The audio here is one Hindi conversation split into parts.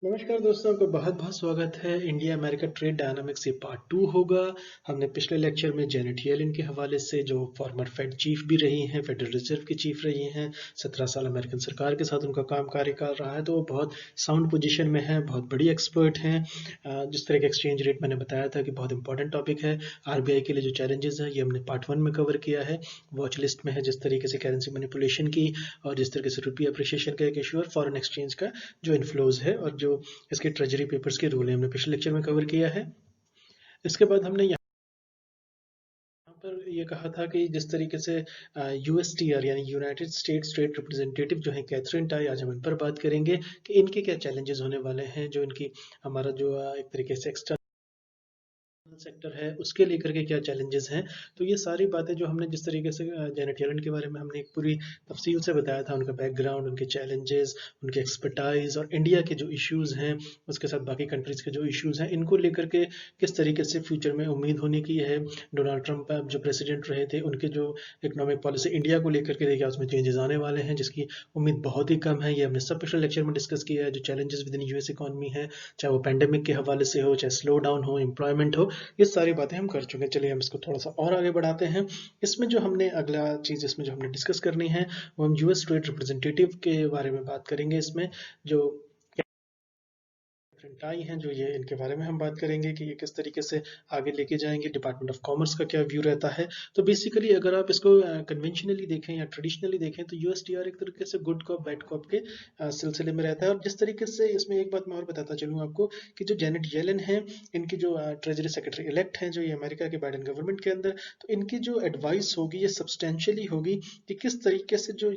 नमस्कार दोस्तों, आपका बहुत बहुत स्वागत है। इंडिया अमेरिका ट्रेड डायनामिक्स ये पार्ट 2 होगा। हमने पिछले लेक्चर में जेनेट येलेन के हवाले से, जो फॉर्मर फेड चीफ भी रही हैं, फेडरल रिजर्व की चीफ रही हैं, 17 साल अमेरिकन सरकार के साथ उनका काम कार्यकाल रहा है, तो वो बहुत साउंड पोजीशन में है, बहुत बड़ी एक्सपर्ट हैं। जिस तरह के एक्सचेंज रेट मैंने बताया था कि बहुत इंपॉर्टेंट टॉपिक है। आरबीआई के लिए जो चैलेंजेस हैं ये हमने पार्ट 1 में कवर किया है। वॉच लिस्ट में है जिस तरीके से करेंसी मैनिपुलेशन की और जिस तरीके से रुपी अप्रिशिएशन का एक इशू और फॉरेन एक्सचेंज का जो इन्फ्लोज है और जो इसके ट्रेजरी पेपर्स के रूल है, हमने पिछले लेक्चर में कवर किया है। इसके बाद हमने यहाँ पर ये कहा था कि जिस तरीके से यूएसटीआर यानी यूनाइटेड स्टेट्स ट्रेड रिप्रेजेंटेटिव जो है कैथरीन टाई, आज हम इन पर बात करेंगे कि इनके क्या चैलेंजेस होने वाले हैं, जो इनकी हमारा जो एक तरीके से एक्सटर्नल सेक्टर है उसके लेकर के क्या चैलेंजेस हैं। तो ये सारी बातें जो हमने जिस तरीके से जेनेट येलेन के बारे में हमने एक पूरी तफसील से बताया था, उनका बैकग्राउंड, उनके चैलेंजेस, उनके एक्सपर्टाइज और इंडिया के जो इश्यूज हैं, उसके साथ बाकी कंट्रीज के जो इश्यूज हैं, इनको लेकर के किस तरीके से फ्यूचर में उम्मीद होने की है। डोनाल्ड ट्रंप जो प्रेसिडेंट रहे थे, उनके जो इकोनॉमिक पॉलिसी इंडिया को लेकर के देखिए उसमें चेंजेस आने वाले हैं, जिसकी उम्मीद बहुत ही कम है। ये हमने सब पिछले लेक्चर में डिस्कस किया है। जो challenges with in US economy है, चाहे वो पैंडेमिक के हवाले से हो, चाहे स्लो डाउन हो, एम्प्लॉयमेंट हो, ये सारी बातें हम कर चुके हैं। चलिए हम इसको थोड़ा सा और आगे बढ़ाते हैं। इसमें जो हमने अगला चीज़ इसमें जो हमने डिस्कस करनी है वो हम यूएस ट्रेड रिप्रेजेंटेटिव के बारे में बात करेंगे। इसमें जो टाई हैं, जो ये इनके बारे में हम बात करेंगे कि ये किस तरीके से आगे लेके जाएंगे, डिपार्टमेंट ऑफ कॉमर्स का क्या व्यू रहता है। तो बेसिकली अगर आप इसको कन्वेंशनली देखें या ट्रेडिशनली देखें तो यूएसटीआर एक तरीके से गुड कॉप बैड कॉप के सिलसिले में रहता है। और जिस तरीके से इसमें एक बात मैं और बताता चलूँ आपको कि जो जेनेट येलेन है, इनकी जो ट्रेजरी सेक्रेटरी इलेक्ट हैं जो ये अमेरिका के बाइडेन गवर्नमेंट के अंदर, तो इनकी जो एडवाइस होगी ये सब्सटेंशियली होगी कि किस तरीके से जो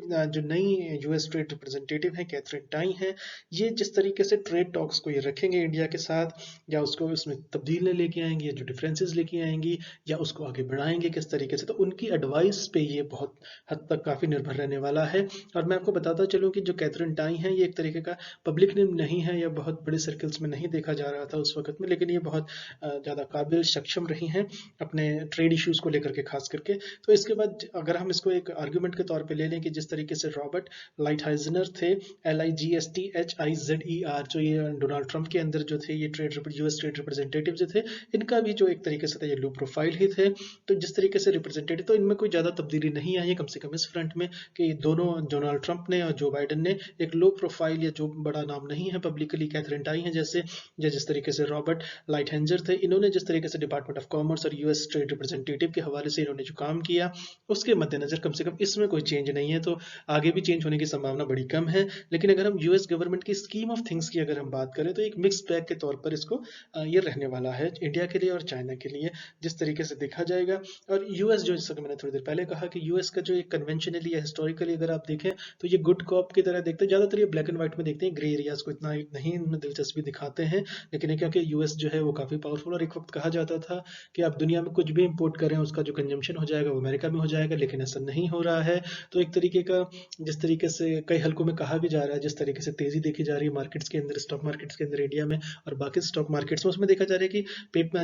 नई यूएस ट्रेड रिप्रेजेंटेटिव हैं कैथरीन टाई हैं, ये जिस तरीके से ट्रेड टॉक्स को ये रखेंगे इंडिया के साथ, या उसको उसमें तब्दीलें लेके आएंगी, या जो डिफरेंसेस लेके आएंगी, या उसको आगे बढ़ाएंगे किस तरीके से। तो उनकी एडवाइस पे ये बहुत हद तक काफ़ी निर्भर रहने वाला है। और मैं आपको बताता चलूँ कि जो कैथरीन टाई हैं ये एक तरीके का पब्लिक नेम नहीं है, या बहुत बड़े सर्कल्स में नहीं देखा जा रहा था उस वक्त में, लेकिन ये बहुत ज़्यादा काबिल सक्षम रही हैं अपने ट्रेड इश्यूज़ को लेकर के खास करके। तो इसके बाद अगर हम इसको एक आर्ग्यूमेंट के तौर पे ले लें कि जिस तरीके से रॉबर्ट लाइटहाइजनर थे, LIGSTHIZER, जो ये डोनाल्ड ट्रंप के अंदर जो थे, ये यूएस ट्रेड रिप्रेजेंटेटिव जो थे, इनका भी जो एक तरीके से था ये लो प्रोफाइल ही थे। तो जिस तरीके से रिप्रेजेंटेटिव, तो इनमें कोई ज़्यादा तब्दीली नहीं आई है कम से कम इस फ्रंट में, कि दोनों डोनाल्ड ट्रंप ने और जो बाइडन ने एक लो प्रोफाइल या जो बड़ा नाम नहीं है पब्लिकली कैथरीन टाई हैं जैसे, या जिस तरीके से रॉबर्ट लाइटहेंजर थे, इन्होंने जिस तरीके से डिपार्टमेंट ऑफ कॉमर्स और यूएस ट्रेड रिप्रेजेंटेटिव के हवाले से इन्होंने जो काम किया, उसके मद्देनजर कम से कम इसमें कोई चेंज नहीं है। तो आगे भी चेंज होने की संभावना बड़ी कम है। लेकिन अगर हम यूएस गवर्नमेंट की स्कीम ऑफ थिंग्स की अगर हम बात करें तो एक मिक्स बैग के तौर पर इसको ये रहने वाला है इंडिया के लिए और चाइना के लिए, जिस तरीके से देखा जाएगा। और यूएस जो, जैसा कि मैंने थोड़ी देर पहले कहा कि यूएस का जो एक कन्वेंशनली या हिस्टोरिकली अगर आप देखें तो ये गुड कॉप की तरह देखते हैं। ज़्यादातर ये ब्लैक एंड व्हाइट में देखते हैं, ग्रे एरियाज को इतना नहीं इनमें दिलचस्पी दिखाते हैं। लेकिन क्योंकि यूएस जो है वो काफ़ी पावरफुल, और एक वक्त कहा जाता था कि आप दुनिया में कुछ भी इंपोर्ट करें उसका जो कंजम्पशन हो जाएगा वो अमेरिका में हो जाएगा, लेकिन ऐसा नहीं हो रहा है। तो एक तरीके का, जिस तरीके से कई हलकों में कहा भी जा रहा है, जिस तरीके से तेजी देखी जा रही है मार्केट्स के अंदर, स्टॉक मार्केट्स के अंदर इंडिया में और बाकी स्टॉक मार्केट्स में, उसमें देखा जा रहा है कि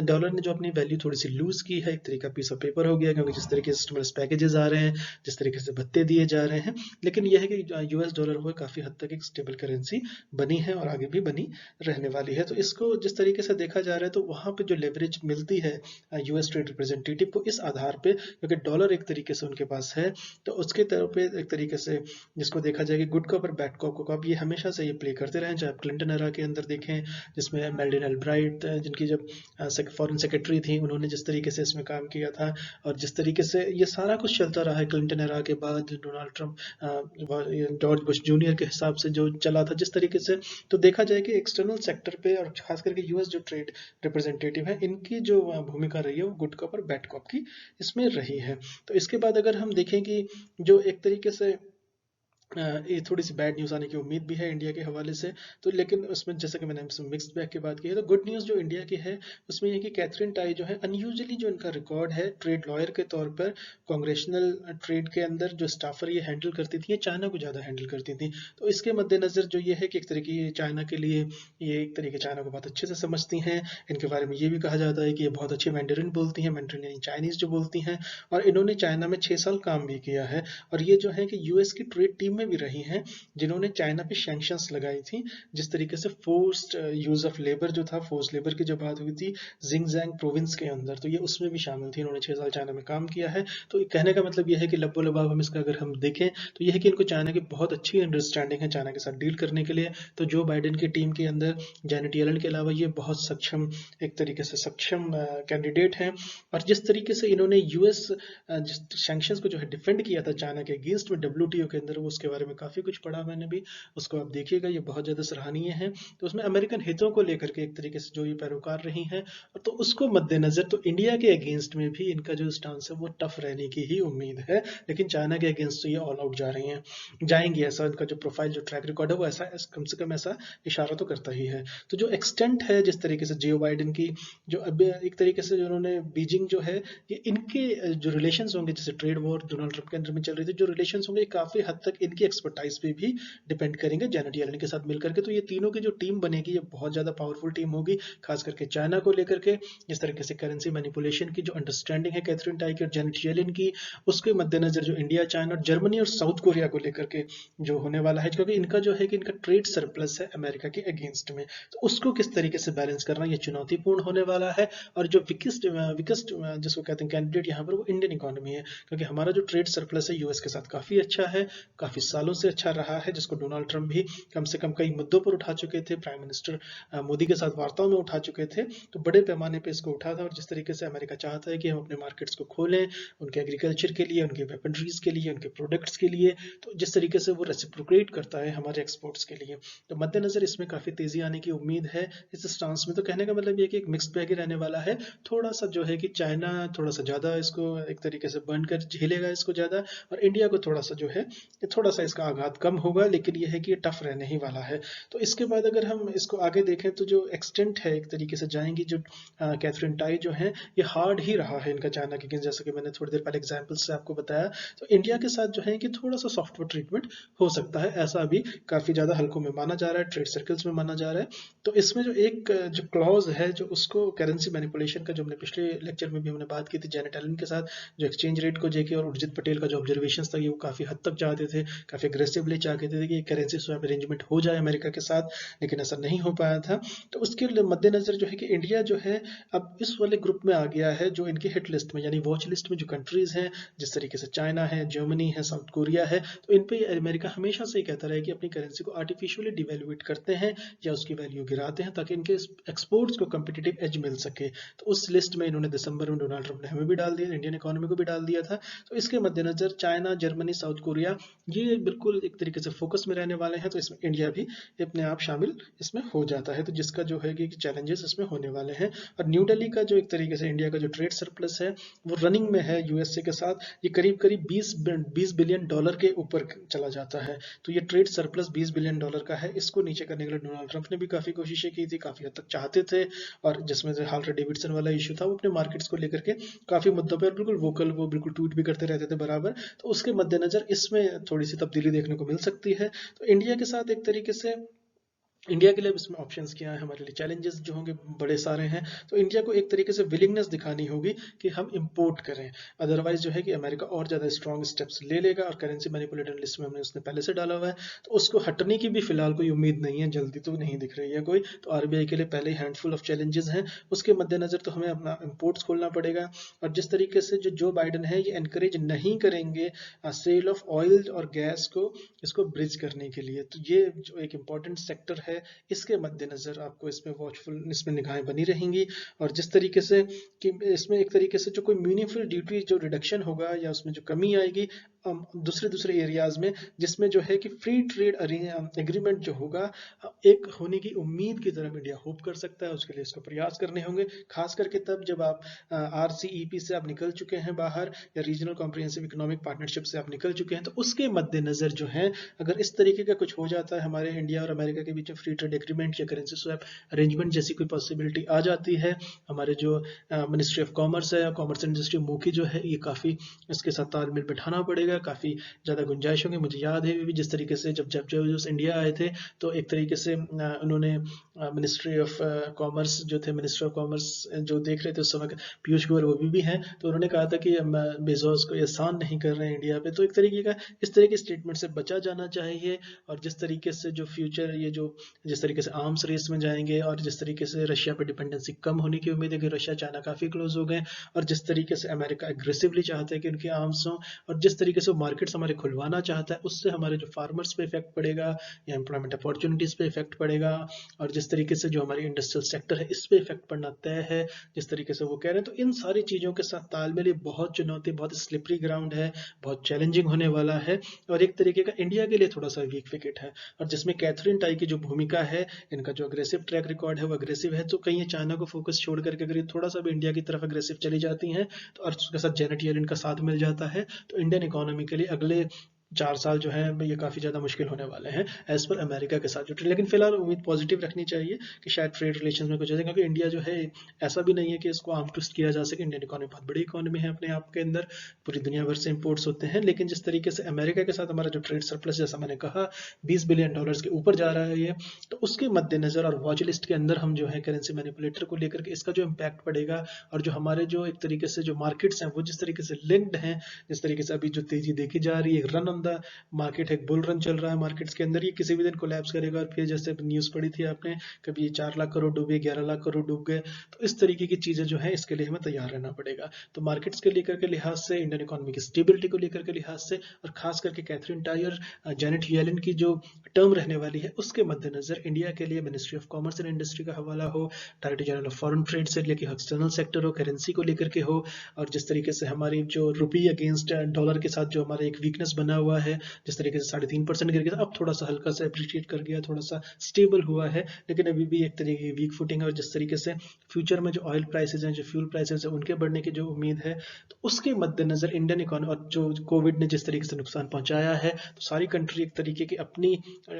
डॉलर ने जो अपनी वैल्यू थोड़ी सी लूज की है, एक तरीका पीस ऑफ पेपर हो गया, क्योंकि जिस तरीके से स्टिमुलस पैकेजेस आ रहे हैं, जिस तरीके से भत्ते दिए जा रहे हैं। लेकिन यह है कि यूएस डॉलर हो काफ़ी हद तक एक स्टेबल करेंसी बनी है और आगे भी बनी रहने वाली है। तो इसको जिस तरीके से देखा जा रहा है तो वहाँ पे जो लेवरेज मिलती है यूएस ट्रेड रिप्रेजेंटेटिव को इस आधार पे, क्योंकि डॉलर एक तरीके से उनके पास है, तो उसके तरफ पे एक तरीके से जिसको देखा जाए कि गुड कॉप और बैड कॉप को आप ये हमेशा से ये प्ले करते रहे। चाहे आप क्लिंटन एरा के अंदर देखें जिसमें मेल्डिन एल्ब्राइट, जिनकी जब फॉरेन सेक्रेटरी थी, उन्होंने जिस तरीके से इसमें काम किया था, और जिस तरीके से ये सारा कुछ चलता रहा है क्लिंटन एरा के बाद, Donald Trump George Bush junior के हिसाब से जो चला था जिस तरीके से, तो देखा जाए कि एक्सटर्नल सेक्टर पे और खास करके यूएस जो ट्रेड रिप्रेजेंटेटिव है, इनकी जो भूमिका रही है वो गुड कॉप और बैड कॉप की इसमें रही है। तो इसके बाद अगर हम देखें कि जो एक तरीके से ये थोड़ी सी बैड न्यूज़ आने की उम्मीद भी है इंडिया के हवाले से। तो लेकिन उसमें जैसे कि मैंने मिक्स्ड बैग की बात की है, तो गुड न्यूज़ जो इंडिया की है उसमें ये कि कैथरीन टाई जो है, अनयूजुअली जो इनका रिकॉर्ड है ट्रेड लॉयर के तौर पर, कांग्रेशनल ट्रेड के अंदर जो स्टाफर ये हैंडल करती थी, ये चाइना को ज़्यादा हैंडल करती थी। तो इसके मद्देनज़र जो ये है कि एक तरीके चाइना के लिए, ये एक तरीके चाइना को बहुत अच्छे से समझती हैं। इनके बारे में ये भी कहा जाता है कि ये बहुत अच्छी मैंडरिन बोलती हैं, मैंडरिन यानी चाइनीज़ जो बोलती हैं, और इन्होंने चाइना में 6 साल काम भी किया है। और ये जो है कि यूएस की ट्रेड टीम में कंपनियां भी रही हैं जिन्होंने चाइना पे सैंक्शंस लगाई थी। जिस तरीके से फोर्स्ड यूज ऑफ लेबर जो था, फोर्स लेबर की जो बात हुई थी जिंगजैंग प्रोविंस के अंदर, तो ये उसमें भी शामिल थी। इन्होंने 6 साल चाइना में काम किया है। तो कहने का मतलब यह है कि लब्बो लबाब हम इसका अगर हम देखें तो यह है कि इनको चाइना की बहुत अच्छी अंडरस्टैंडिंग है चाइना के साथ डील करने के लिए। तो जो बाइडेन की टीम के अंदर जैनेट येलन के अलावा ये बहुत सक्षम, एक तरीके से सक्षम कैंडिडेट हैं। और जिस तरीके से इन्होंने यूएस सैंक्शंस को जो है डिफेंड किया था चाइना के अगेंस्ट में डब्ल्यूटीओ के अंदर, वो उसके बारे में काफ़ी कुछ पढ़ा मैंने भी, उसको आप देखिएगा, ये बहुत ज़्यादा सराहनीय है। तो उसमें अमेरिकन हितों को लेकर के एक तरीके से जो ये पैरोकार रही हैं, तो उसको मद्देनजर तो इंडिया के अगेंस्ट में भी इनका जो स्टांस है वो टफ रहने की ही उम्मीद है। लेकिन चाइना के अगेंस्ट तो ये ऑल आउट जा रही हैं, जाएंगी, ऐसा इनका जो प्रोफाइल, जो ट्रैक रिकॉर्ड है वो ऐसा कम से कम ऐसा इशारा तो करता ही है। तो जो एक्सटेंट है जिस तरीके से जियो बाइडेन की, जो अब एक तरीके से जो उन्होंने बीजिंग जो है, ये इनके जो रिलेशंस होंगे, जैसे ट्रेड वॉर डोनाल्ड ट्रंप के अंदर में चल रही थी, जो रिलेशंस होंगे काफी हद तक इनकी एक्सपर्टाइज पे भी डिपेंड करेंगे जैनेट येलन के साथ मिलकर के। तो ये तीनों की जो टीम बनेगी ये बहुत ज्यादा पावरफुल टीम होगी, खास करके चाइना को लेकर के। इस तरीके से करेंसी मैनिपुलेशन की जो अंडरस्टैंडिंग है कैथरीन टाई की और जैनेट येलन की, उसके मद्देनजर जो इंडिया, चाइना और जर्मनी और साउथ कोरिया को लेकर के जो होने वाला है, क्योंकि इनका जो है कि इनका ट्रेड सरप्लस है अमेरिका के अगेंस्ट में, तो उसको किस तरीके से बैलेंस करना ये चुनौतीपूर्ण होने वाला है। और जो विकिस्ट विकिस्ट जिसको कहते हैं कैंडिडेट यहाँ पर, वो इंडियन इकोनॉमी है, क्योंकि हमारा जो ट्रेड सरप्लस है यूएस के साथ काफी अच्छा है, काफी सालों से अच्छा रहा है, जिसको डोनाल्ड ट्रंप भी कम से कम कई मुद्दों पर उठा चुके थे, प्राइम मिनिस्टर मोदी के साथ वार्ताओं में उठा चुके थे। तो बड़े पैमाने पे इसको उठा था। और जिस तरीके से अमेरिका चाहता है कि हम अपने मार्केट्स को खोलें, उनके एग्रीकल्चर के लिए, उनके वेपनरीज के लिए, उनके प्रोडक्ट्स के लिए, तो जिस तरीके से वो रेसिप्रोकेट करता है हमारे एक्सपोर्ट्स के लिए, तो मद्देनजर इसमें काफी तेजी आने की उम्मीद है इस स्टांस में। तो कहने का मतलब ये कि एक मिक्स्ड बैग ही रहने वाला है। थोड़ा सा जो है कि चाइना थोड़ा सा ज्यादा इसको एक तरीके से बर्न कर झेलेगा इसको ज्यादा, और इंडिया को थोड़ा सा जो है थोड़ा सा इसका आघात कम होगा, लेकिन यह है कि ये टफ रहने ही वाला है। तो इसके बाद अगर हम इसको आगे देखें तो जो एक्सटेंट है एक तरीके से जाएंगी, जो कैथरीन टाई जो है, ये हार्ड ही रहा है इनका चाइना के अगेंस्ट, जैसा कि मैंने थोड़ी देर पहले एग्जांपल से आपको बताया। तो इंडिया के साथ जो है कि थोड़ा सा सॉफ्टवेयर ट्रीटमेंट हो सकता है, ऐसा अभी काफी ज्यादा हल्कों में माना जा रहा है, ट्रेड सर्कल्स में माना जा रहा है। तो इसमें जो एक जो क्लॉज है, जो उसको करेंसी मैनिपुलेशन का, जो हमने पिछले लेक्चर में भी हमने बात की थी जैनेट एलन के साथ, जो एक्सचेंज रेट को जेके और उर्जित पटेल का जो ऑब्जर्वेशन था, ये वो काफी हद तक चाहते थे, काफी अग्रेसिवली चाहते थे कि करेंसी स्वैप अरेंजमेंट हो जाए अमेरिका के साथ, लेकिन ऐसा नहीं हो पाया था। तो उसके मद्देनजर जो है कि इंडिया जो है अब इस वाले ग्रुप में आ गया है, जो इनके हिट लिस्ट में यानी वॉच लिस्ट में जो कंट्रीज हैं, जिस तरीके से चाइना है, जर्मनी है, साउथ कोरिया है, तो इन पे अमेरिका हमेशा से कहता रहा है कि अपनी करेंसी को आर्टिफिशियली डिवेल्यूएट करते हैं या उसकी वैल्यू गिराते हैं, ताकि इनके एक्सपोर्ट्स को कंपिटिटिव एज मिल सके। तो उस लिस्ट में इन्होंने दिसंबर में डोनाल्ड ट्रंप ने हमें भी डाल दिया, इंडियन इकोनॉमी को भी डाल दिया था। तो इसके मद्देनजर चाइना, जर्मनी, साउथ कोरिया ये बिल्कुल एक तरीके से फोकस में रहने वाले हैं। तो इसमें इंडिया भी अपने आप शामिल इसमें हो जाता है, तो जिसका जो है कि चैलेंजेस इसमें होने वाले हैं। और न्यू दिल्ली का जो एक तरीके से इंडिया का जो ट्रेड सरप्लस है वो रनिंग में है यूएसए के साथ, ये करीब करीब 20 बिलियन डॉलर के ऊपर चला जाता है। तो ये ट्रेड सरप्लस 20 बिलियन डॉलर का है, इसको नीचे करने के लिए डोनाल्ड ट्रंप ने भी काफी कोशिशें की थी, काफी हद तक चाहते थे। और जिसमें से हाल डेविडसन वाला इशू था, वो अपने मार्केट्स को लेकर के काफी मुद्दों पर बिल्कुल वोकल, वो बिल्कुल ट्वीट भी करते रहते थे बराबर। तो उसके मद्देनजर इसमें थोड़ी सी तब्दीली देखने को मिल सकती है। तो इंडिया के साथ एक तरीके से इंडिया के लिए अब इसमें ऑप्शंस क्या है, हमारे लिए चैलेंजेस जो होंगे बड़े सारे हैं। तो इंडिया को एक तरीके से विलिंगनेस दिखानी होगी कि हम इंपोर्ट करें, अदरवाइज जो है कि अमेरिका और ज़्यादा स्ट्रॉन्ग स्टेप्स ले लेगा। और करेंसी मैनिपुलेटर लिस्ट में हमने उसने पहले से डाला हुआ है, तो उसको हटने की भी फिलहाल कोई उम्मीद नहीं है, जल्दी तो नहीं दिख रही है कोई। तो आरबीआई के लिए पहले ही हैंडफुल ऑफ चैलेंजेस हैं, उसके मद्देनजर तो हमें अपना इंपोर्ट्स खोलना पड़ेगा। और जिस तरीके से जो बाइडन है ये एनकरेज नहीं करेंगे सेल ऑफ ऑयल और गैस को, इसको ब्रिज करने के लिए, तो ये जो एक इम्पॉर्टेंट सेक्टर है, इसके मद्देनजर आपको इसमें वॉचफुल, इसमें निगाहें बनी रहेंगी। और जिस तरीके से कि इसमें एक तरीके से जो कोई मीनिंगफुल ड्यूटी जो रिडक्शन होगा या उसमें जो कमी आएगी दूसरे दूसरे एरियाज में, जिसमें जो है कि फ्री ट्रेड एग्रीमेंट जो होगा एक होने की उम्मीद की तरफ इंडिया होप कर सकता है, उसके लिए इसको प्रयास करने होंगे। खास करके तब जब आप आरसीईपी से आप निकल चुके हैं बाहर, या रीजनल कॉम्प्रिहेंसिव इकोनॉमिक पार्टनरशिप से आप निकल चुके हैं, तो उसके मद्देनजर जो है अगर इस तरीके का कुछ हो जाता है हमारे इंडिया और अमेरिका के बीच में, फ्री ट्रेड एग्रीमेंट या करेंसी स्वैप अरेंजमेंट जैसी कोई पॉसिबिलिटी आ जाती है, हमारे जो मिनिस्ट्री ऑफ कॉमर्स है, कॉमर्स एंड इंडस्ट्री मुखी जो है, ये काफ़ी इसके साथ तालमेल बिठाना पड़ेगा जाएगा, काफ़ी ज़्यादा गुंजाइश होगी। मुझे याद है भी जिस तरीके से जब जब जो इंडिया आए थे तो एक तरीके से उन्होंने मिनिस्ट्री ऑफ कॉमर्स जो थे, मिनिस्टर ऑफ कॉमर्स जो देख रहे थे उस समय पीयूष गोयल वो भी हैं, तो उन्होंने कहा था कि हम बेजोस को एहसान नहीं कर रहे हैं इंडिया पे। तो एक तरीके का इस तरह के स्टेटमेंट से बचा जाना चाहिए। और जिस तरीके से जो फ्यूचर ये जो जिस तरीके से आर्म्स रेस में जाएंगे और जिस तरीके से रशिया पर डिपेंडेंसी कम होने की उम्मीद है कि रशिया चाइना काफ़ी क्लोज हो गए, और जिस तरीके से अमेरिका एग्रेसिवली चाहता है कि उनके आर्म्स हों, और जिस तरीके से मार्केट्स हमारे खुलवाना चाहता है, उससे हमारे जो फार्मर्स पे इफेक्ट पड़ेगा या एम्प्लॉयमेंट अपॉर्चुनिटीज़ पे इफेक्ट पड़ेगा, और जिस तरीके से जो हमारी इंडस्ट्रियल सेक्टर है इस पे इफेक्ट पड़ना तय है, जिस तरीके से वो कह रहे हैं। तो इन सारी चीज़ों के साथ तालमेल, ये बहुत चुनौती, बहुत स्लिपरी ग्राउंड है, बहुत चैलेंजिंग होने वाला है, और एक तरीके का इंडिया के लिए थोड़ा सा वीक विकेट है। और जिसमें कैथरीन टाई की जो भूमिका है, इनका जो अग्रेसिव ट्रैक रिकॉर्ड है वो अग्रेसिव है, तो कहीं ये चाइना को फोकस छोड़ करके अगर ये थोड़ा सा भी इंडिया की तरफ अग्रेसिव चली जाती हैं तो, और उसके साथ जेनेट येलेन का साथ मिल जाता है, तो इंडियन इकोनॉमी के लिए अगले 4 साल जो है ये काफ़ी ज़्यादा मुश्किल होने वाले हैं एज पर अमेरिका के साथ जो ट्रेड। लेकिन फिलहाल उम्मीद पॉजिटिव रखनी चाहिए कि शायद ट्रेड रिलेशन में कुछ ऐसे, क्योंकि इंडिया जो है ऐसा भी नहीं है कि इसको आर्म ट्विस्ट किया जा सके। इंडियन इकोनॉमी बहुत बड़ी इकोनॉमी है अपने आप के अंदर, पूरी दुनिया भर से इंपोर्ट्स होते हैं, लेकिन जिस तरीके से अमेरिका के साथ हमारा जो ट्रेड सरप्लस, जैसा मैंने कहा, $20 बिलियन के ऊपर जा रहा है ये, तो उसके मद्देनजर और वॉच लिस्ट के अंदर हम जो है करेंसी मैनिपुलेटर को लेकर के इसका जो इम्पैक्ट पड़ेगा, और जो हमारे जो एक तरीके से जो मार्केट्स हैं वो जिस तरीके से लिंक्ड हैं, जिस तरीके से अभी जो तेजी देखी जा रही है, रन ऑन द मार्केट, एक बुल रन चल रहा है मार्केट्स के अंदर, ये किसी भी दिन कोलैप्स करेगा। और फिर जैसे न्यूज़ पढ़ी थी आपने, कभी 4 लाख करोड़ डूबे, 11 लाख करोड़ डूब गए, तो इस तरीके की चीज़ें जो है इसके लिए हमें तैयार रहना पड़ेगा। तो मार्केट्स के लेकर के लिहाज से, इंडियन इकोनॉमी की स्टेबिलिटी को लेकर के लिहाज से, और खास करके कैथरीन टाई और जेनेट येलेन की जो टर्म रहने वाली है उसके मद्देनजर इंडिया के लिए ministry of commerce and industry का हवाला हो, director general of foreign trade से लेकर एक्सटर्नल सेक्टर हो, करेंसी को लेकर के हो, और जिस तरीके से हमारी जो रुपी अगेंस्ट डॉलर के साथ जो हमारा एक वीकनेस बना हुआ है, जिस तरीके से 3.5% गिर गया था, अब थोड़ा सा हल्का सा अप्रिशिएट कर गया, थोड़ा सा स्टेबल हुआ है, लेकिन अभी भी एक तरीके की वीक फुटिंग है। और जिस तरीके से फ्यूचर में जो ऑयल प्राइसेज हैं, जो फ्यूल प्राइसेज हैं, उनके बढ़ने की जो उम्मीद है, तो उसके मद्देनजर इंडियन इकोनॉमी, और जो कोविड ने जिस तरीके से नुकसान पहुंचाया है, तो सारी कंट्री एक तरीके की अपनी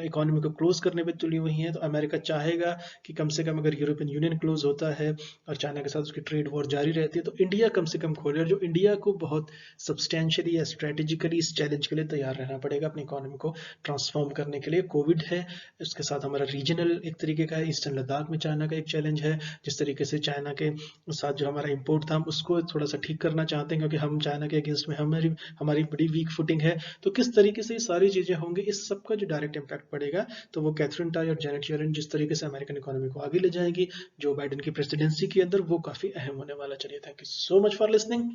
इकोनॉमी को क्लोज करने पर तुली हुई है। तो अमेरिका चाहेगा कि कम से कम अगर यूरोपियन यूनियन क्लोज होता है और चाइना के साथ उसकी ट्रेड वॉर जारी रहती है, तो इंडिया कम से कम खोले, और जो इंडिया को बहुत सब्सटैंशियली या स्ट्रेटेजिकली इस चैलेंज के लिए तैयार रहना पड़ेगा अपनी इकोनॉमी को ट्रांसफॉर्म करने के लिए। कोविड है, इसके साथ हमारा रीजनल एक तरीके का है, ईस्टर्न लद्दाख में चाइना का एक चैलेंज है, जिस तरीके से चाइना के साथ जो हमारा इंपोर्ट था हम उसको थोड़ा सा ठीक करना चाहते हैं, क्योंकि हम चाइना के अगेंस्ट में हमारी हमारी बड़ी वीक फुटिंग है। तो किस तरीके से ये सारी चीज़ें होंगी, इस सब का जो डायरेक्ट इम्पैक्ट पड़ेगा, तो वो कैथरीन टाई और जेनेट येलेन जिस तरीके से अमेरिकन इकोनॉमी को आगे ले जाएंगी जो बाइडेन की प्रेसिडेंसी के अंदर, वो काफ़ी अहम होने वाला। चलिए, thank you so much for listening.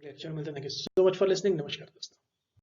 Lecture मिलते हैं। Thank you so much for listening. नमस्कार दोस्तों।